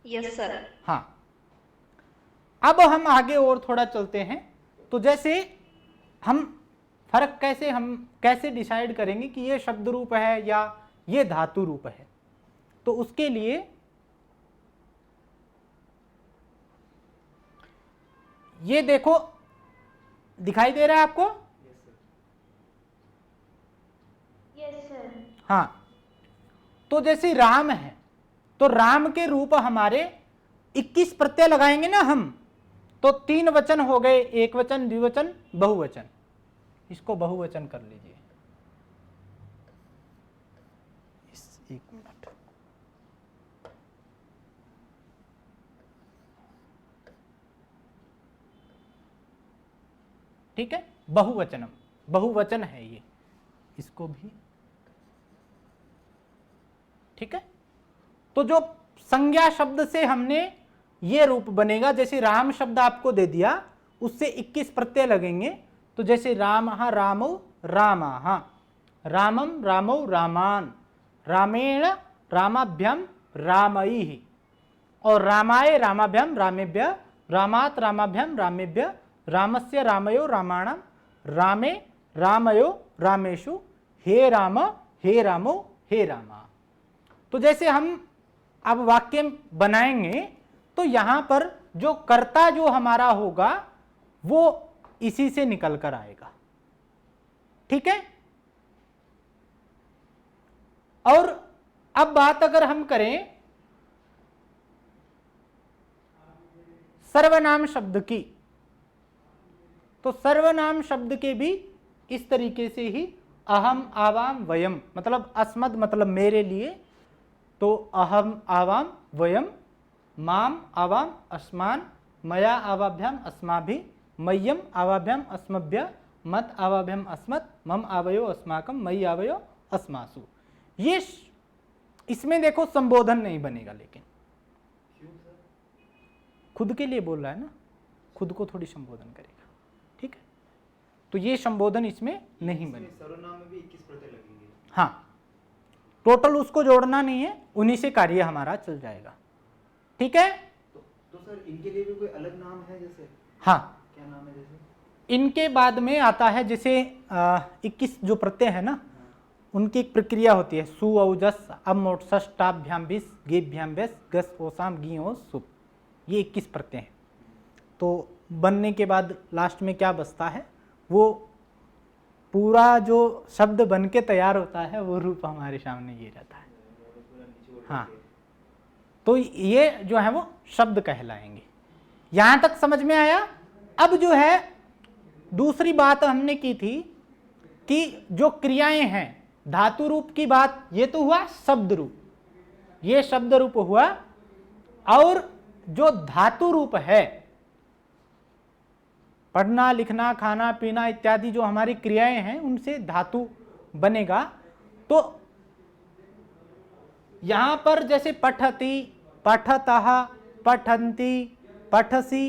Yes sir. हाँ, अब हम आगे और थोड़ा चलते हैं। तो जैसे हम फर्क कैसे डिसाइड करेंगे कि ये शब्द रूप है या ये धातु रूप है? तो उसके लिए ये देखो, दिखाई दे रहा है आपको? Yes sir. हाँ, तो जैसे राम है, तो राम के रूप हमारे 21 प्रत्यय लगाएंगे ना हम, तो 3 वचन हो गए, एक वचन, द्विवचन, बहुवचन। इसको बहुवचन कर लीजिए। एक मिनट, ठीक है, बहुवचनम, बहुवचन है ये, इसको भी ठीक है। तो जो संज्ञा शब्द से हमने ये रूप बनेगा, जैसे राम शब्द आपको दे दिया, उससे 21 प्रत्यय लगेंगे। तो जैसे रामः रामौ रामाः, रामम रामौ रामान, रामेण रामाभ्याम रामैः, और रामाय रामाभ्याम रामेभ्य, रामात् रामाभ्याम रामेभ्य, रामस्य रामयो रामाणाम, रामे रामयो रामेषु, हे राम हे रामो हे रामा। तो जैसे हम अब वाक्य बनाएंगे तो यहां पर जो कर्ता जो हमारा होगा वो इसी से निकल कर आएगा, ठीक है। और अब बात अगर हम करें सर्वनाम शब्द की, तो सर्वनाम शब्द के भी इस तरीके से ही अहम आवाम वयम, मतलब अस्मद मतलब मेरे लिए, तो अहम आवाम वयम, माम आवाम अस्मान, मया आवाभ्याम अस्माभि, मय्यम आवाभ्याम अस्मभ्य, मत आवाभ्याम अस्मत्, मम आवयो अस्माकम, मयि आवयो अस्मासु। ये इसमें देखो संबोधन नहीं बनेगा, लेकिन खुद के लिए बोल रहा है ना, खुद को थोड़ी संबोधन करेगा, ठीक है। तो ये संबोधन इसमें नहीं बनेगा। सर्वनाम में भी 21 प्रत्यय लगेंगे। हाँ, टोटल उसको जोड़ना नहीं है, उन्हीं से कार्य हमारा चल जाएगा, ठीक है। तो सर इनके लिए भी कोई अलग नाम है जैसे? हाँ, क्या नाम है जैसे? इनके बाद में आता है जैसे 21 जो प्रत्यय है ना, उनकी एक प्रक्रिया होती है, सु औजस अमोट षष्टाभ्याम बिस गेभ्याम बेस गस ओसाम गी ओ सुप, ये 21 प्रत्यय हैं। तो बनने के बाद लास्ट में क्या बचता है, वो पूरा जो शब्द बन के तैयार होता है वो रूप हमारे सामने ये रहता है। हाँ, तो ये जो है वो शब्द कहलाएंगे। यहां तक समझ में आया? अब जो है दूसरी बात हमने की थी कि जो क्रियाएं हैं, धातु रूप की बात, ये तो हुआ शब्द रूप, ये शब्द रूप हुआ। और जो धातु रूप है, पढ़ना लिखना खाना पीना इत्यादि जो हमारी क्रियाएं हैं, उनसे धातु बनेगा। तो यहां पर जैसे पठति, पठतः, पठन्ति, पठसि,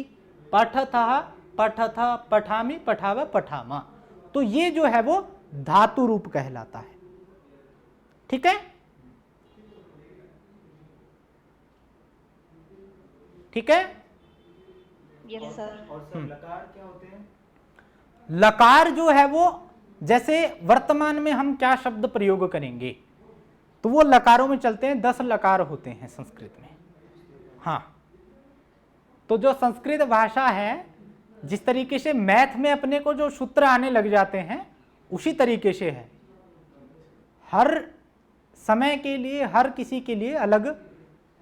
पठतः, पठथ, पठामि, पठाव, पठामा, तो ये जो है वो धातु रूप कहलाता है, ठीक है। ठीक है, यस सर। और सर लकार क्या होते हैं? लकार जो है वो, जैसे वर्तमान में हम क्या शब्द प्रयोग करेंगे, तो वो लकारों में चलते हैं। 10 लकार होते हैं संस्कृत में। हाँ, तो जो संस्कृत भाषा है, जिस तरीके से मैथ में अपने को जो सूत्र आने लग जाते हैं, उसी तरीके से है। हर समय के लिए, हर किसी के लिए अलग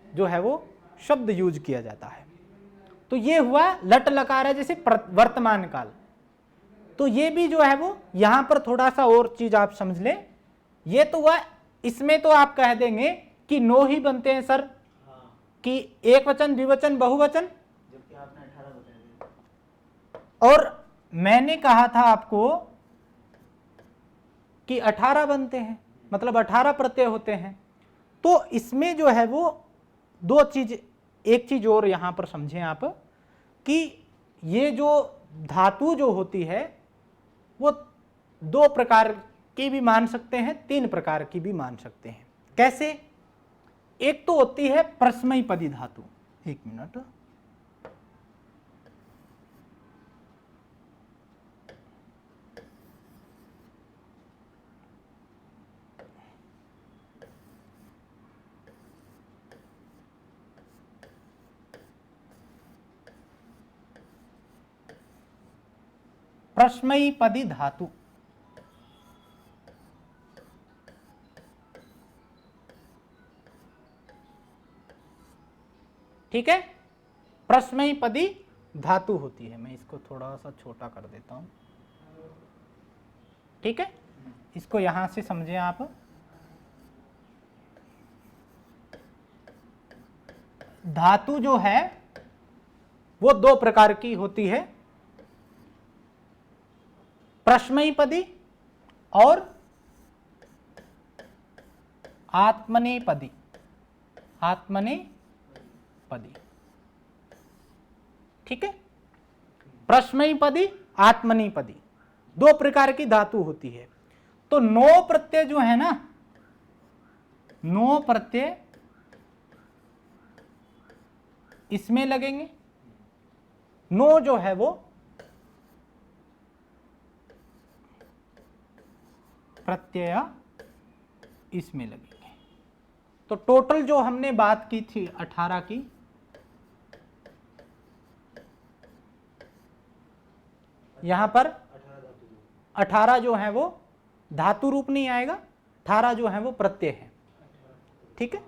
जो है वो शब्द यूज किया जाता है। तो ये हुआ लट लकार है, जैसे वर्तमान काल। तो ये भी जो है वो यहां पर थोड़ा सा और चीज आप समझ लें। ये तो हुआ, इसमें तो आप कह देंगे कि 9 ही बनते हैं सर, कि एक वचन, द्विवचन, बहुवचन, जबकि आपने 18 बताए थे। और मैंने कहा था आपको कि 18 बनते हैं, मतलब 18 प्रत्यय होते हैं। तो इसमें जो है वो एक चीज और यहां पर समझें आप कि ये जो धातु जो होती है वो 2 प्रकार की भी मान सकते हैं, 3 प्रकार की भी मान सकते हैं। कैसे? एक तो होती है परस्मैपदी धातु। एक मिनट, परस्मैपदी धातु, ठीक है, परस्मैपदी धातु होती है। मैं इसको थोड़ा सा छोटा कर देता हूं, ठीक है, इसको यहां से समझें आप। धातु जो है वो 2 प्रकार की होती है, परस्मैपदी और आत्मनेपदी। आत्मनेपदी, ठीक है, परस्मैपदी, आत्मनेपदी 2 प्रकार की धातु होती है। तो 9 प्रत्यय जो है ना, 9 प्रत्यय इसमें लगेंगे, 9 जो है वो प्रत्यय इसमें लगेंगे। तो टोटल जो हमने बात की थी 18 की, यहां पर 18 जो है वो धातु रूप नहीं आएगा, 18 जो है वो प्रत्यय है, ठीक है।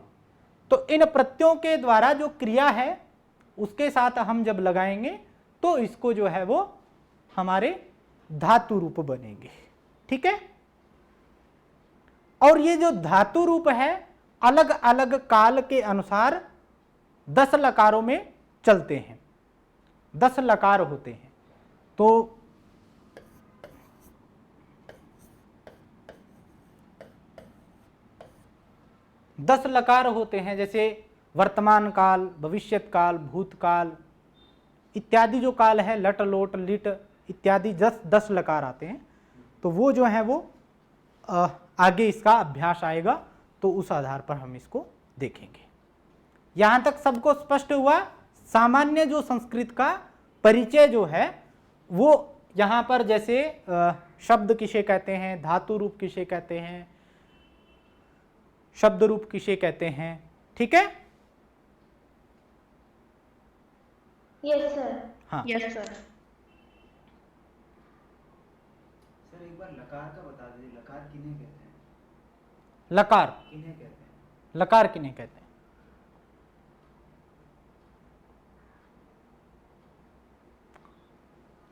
तो इन प्रत्ययों के द्वारा जो क्रिया है उसके साथ हम जब लगाएंगे तो इसको जो है वो हमारे धातु रूप बनेंगे, ठीक है। और ये जो धातु रूप है अलग अलग काल के अनुसार 10 लकारों में चलते हैं, 10 लकार होते हैं। तो दस लकार होते हैं, जैसे वर्तमान काल, भविष्यत काल, भूतकाल इत्यादि जो काल है, लट लोट लिट इत्यादि 10 लकार आते हैं। तो वो जो है वो आगे इसका अभ्यास आएगा, तो उस आधार पर हम इसको देखेंगे। यहां तक सबको स्पष्ट हुआ? सामान्य जो संस्कृत का परिचय जो है वो यहां पर, जैसे शब्द किसे कहते हैं, धातु रूप किसे कहते हैं, शब्द रूप किसे कहते हैं, ठीक है। Yes sir. हाँ, यस सर। सर एक बार लकार का बता दीजिए, लकार किन्हें कहते हैं? लकार, किन्हें कहते हैं? लकार किन्हें कहते हैं?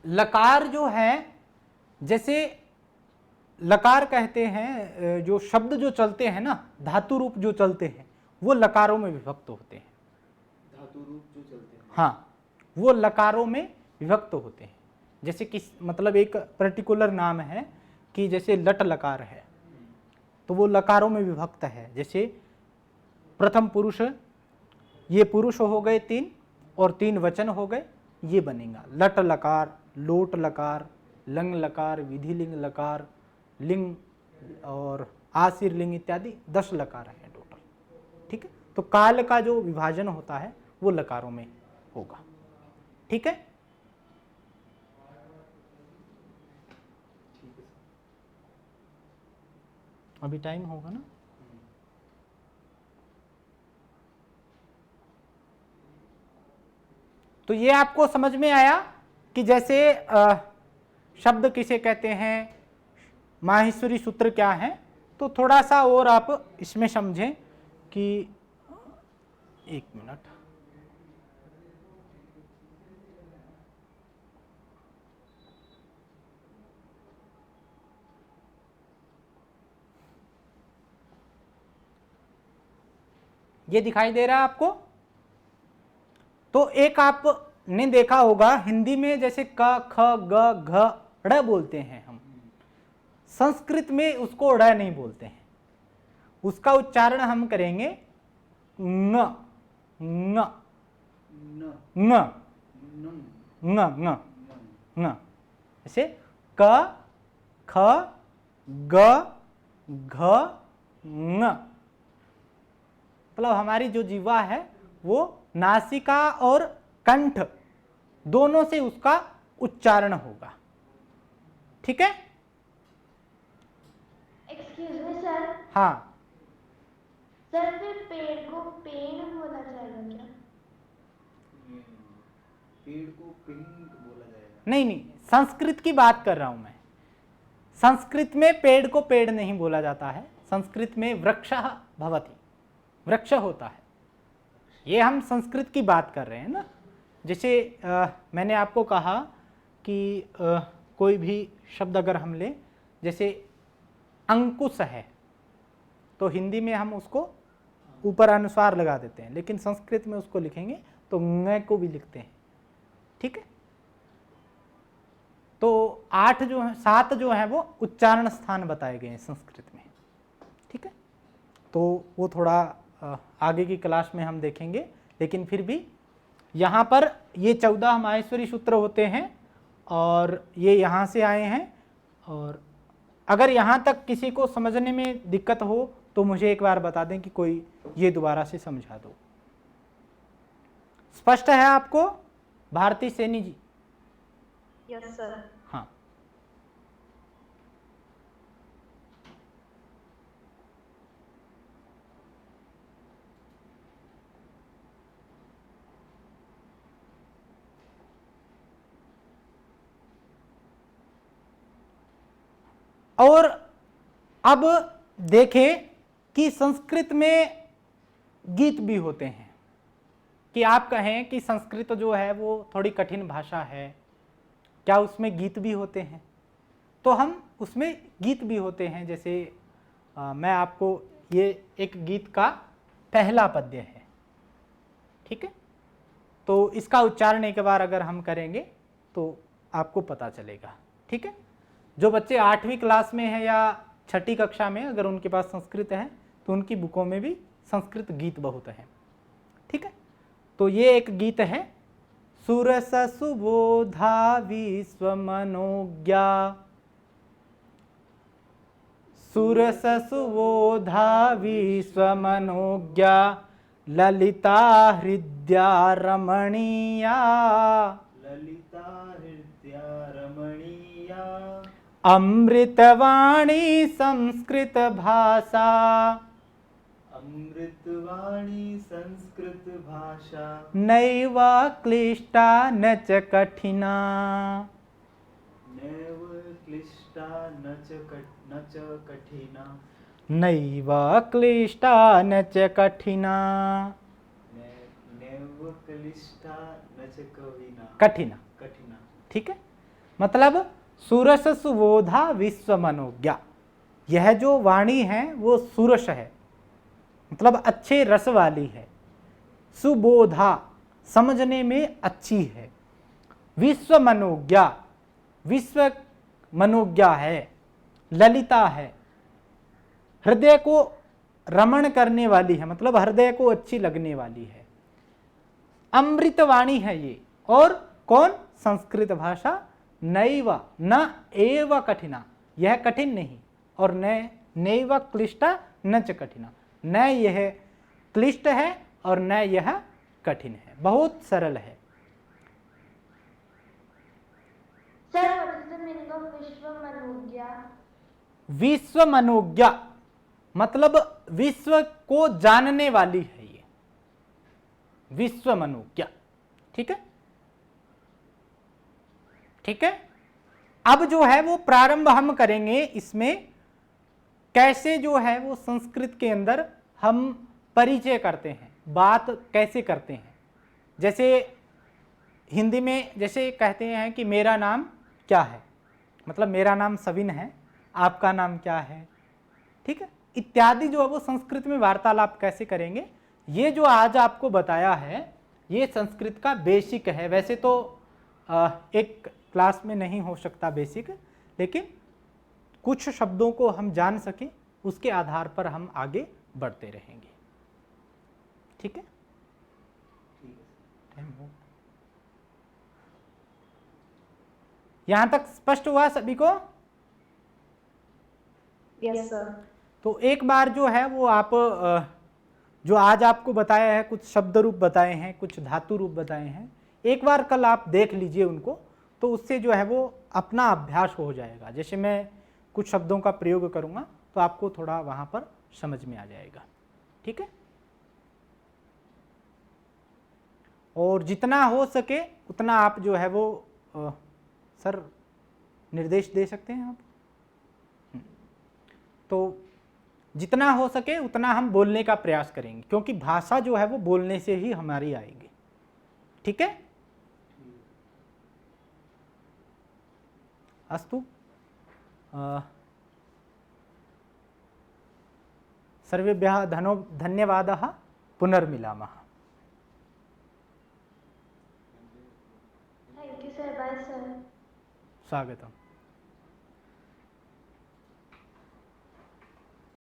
लकार जो है, जैसे लकार कहते हैं, जो शब्द जो चलते हैं ना, धातु रूप जो चलते हैं वो लकारों में विभक्त होते हैं। धातु रूप जो चलते हैं, हाँ, वो लकारों में विभक्त होते हैं। जैसे किस मतलब एक पर्टिकुलर नाम है कि जैसे लट लकार है, तो वो लकारों में विभक्त है। जैसे प्रथम पुरुष, ये पुरुष हो गए 3 और 3 वचन हो गए, ये बनेगा लट लकार, लोट लकार, लंग लकार, विधिलिंग लकार, लिंग और आशीर लिंग इत्यादि 10 लकार हैं टोटल, ठीक है। तो काल का जो विभाजन होता है वो लकारों में होगा, ठीक है। अभी टाइम होगा ना? तो ये आपको समझ में आया कि जैसे शब्द किसे कहते हैं, माहेश्वरी सूत्र क्या है। तो थोड़ा सा और आप इसमें समझें कि, एक मिनट, ये दिखाई दे रहा है आपको? तो एक आपने देखा होगा हिंदी में जैसे क ख ग घ ड़ बोलते हैं हम, संस्कृत में उसको ड़ नहीं बोलते हैं, उसका उच्चारण हम करेंगे न, ng, न ng, नम ng, ng, नम ng। ऐसे क, ख, ग, घ, ng। मतलब हमारी जो जीवा है वो नासिका और कंठ दोनों से उसका उच्चारण होगा। ठीक है? एक्सक्यूज मी सर, हाँ, सर फिर पेड़ को पेड़ बोला जाएगा क्या? ये पेड़ को पिंक बोला जाएगा। नहीं नहीं, संस्कृत की बात कर रहा हूं मैं। संस्कृत में पेड़ को पेड़ नहीं बोला जाता है, संस्कृत में वृक्षः भवति, वृक्ष होता है। ये हम संस्कृत की बात कर रहे हैं ना। जैसे मैंने आपको कहा कि कोई भी शब्द अगर हम लें, जैसे अंकुश है, तो हिंदी में हम उसको ऊपर अनुस्वार लगा देते हैं, लेकिन संस्कृत में उसको लिखेंगे तो ng को भी लिखते हैं। ठीक है? तो 8 जो है, 7 जो है वो उच्चारण स्थान बताए गए हैं संस्कृत में। ठीक है? तो वो थोड़ा आगे की क्लास में हम देखेंगे, लेकिन फिर भी यहाँ पर ये 14 माहेश्वरी सूत्र होते हैं और ये यहाँ से आए हैं। और अगर यहाँ तक किसी को समझने में दिक्कत हो तो मुझे एक बार बता दें कि कोई ये दोबारा से समझा दो। स्पष्ट है आपको भारती सैनी जी? Yes sir. हाँ, और अब देखें कि संस्कृत में गीत भी होते हैं। कि आप कहें कि संस्कृत जो है वो थोड़ी कठिन भाषा है, क्या उसमें गीत भी होते हैं? तो हम उसमें गीत भी होते हैं। जैसे मैं आपको ये एक गीत का पहला पद्य है, ठीक है? तो इसका उच्चारण एक बार अगर हम करेंगे तो आपको पता चलेगा। ठीक है? जो बच्चे 8वीं क्लास में है या 6ठी कक्षा में, अगर उनके पास संस्कृत है तो उनकी बुकों में भी संस्कृत गीत बहुत हैं। ठीक है? तो ये एक गीत है, सुरस सुबोधा विश्वमनोज्ञा, सुरस सुबोधा विश्वमनोज्ञा, ललिता हृदया रमणीया, ललिता हृदया रमणीया, अमृतवाणी संस्कृत भाषा, अमृतवाणी संस्कृत भाषा, नैव क्लिष्टा न च कठिना, नैव क्लिष्टा न च कठिना, नैव क्लिष्टा न च कठिना, नैव क्लिष्टा न च कठिना। कठिना। ठीक है? मतलब सुरस सुबोधा विश्व मनोज्ञा, यह जो वाणी है वो सुरस है, मतलब अच्छे रस वाली है। सुबोधा, समझने में अच्छी है। विश्व मनोज्ञा, विश्व मनोज्ञा है, ललिता है, हृदय को रमण करने वाली है, मतलब हृदय को अच्छी लगने वाली है। अमृतवाणी है ये, और कौन? संस्कृत भाषा। नैव, न एव कठिना, यह कठिन नहीं, और न नैव क्लिष्टा न च कठिना, न यह क्लिष्ट है और न यह कठिन है, बहुत सरल है। Sir what is the meaning of विश्व मनोज्ञा? विश्व मनोज्ञा मतलब विश्व को जानने वाली है ये, विश्व मनोज्ञा। ठीक है? ठीक है? अब जो है वो प्रारंभ हम करेंगे इसमें, कैसे जो है वो संस्कृत के अंदर हम परिचय करते हैं, बात कैसे करते हैं। जैसे हिंदी में जैसे कहते हैं कि मेरा नाम क्या है, मतलब मेरा नाम सविन है, आपका नाम क्या है, ठीक है, इत्यादि जो है वो संस्कृत में वार्तालाप कैसे करेंगे, ये जो आज आपको बताया है ये संस्कृत का बेसिक है। वैसे तो एक क्लास में नहीं हो सकता बेसिक, लेकिन कुछ शब्दों को हम जान सकें उसके आधार पर हम आगे बढ़ते रहेंगे। ठीक है? यहां तक स्पष्ट हुआ सभी को? Yes sir. तो एक बार जो है वो आप जो आज आपको बताया है, कुछ शब्द रूप बताए हैं, कुछ धातु रूप बताए हैं, एक बार कल आप देख लीजिए उनको, तो उससे जो है वो अपना अभ्यास हो जाएगा। जैसे मैं कुछ शब्दों का प्रयोग करूंगा तो आपको थोड़ा वहां पर समझ में आ जाएगा। ठीक है, और जितना हो सके उतना आप जो है वो सर निर्देश दे सकते हैं आप। तो जितना हो सके उतना हम बोलने का प्रयास करेंगे, क्योंकि भाषा जो है वो बोलने से ही हमारी आएगी। ठीक है, अस्तु। सर्वेभ्यः धन्यवादः, पुनर्मिलामः। Thank you sir, bye sir. स्वागतम।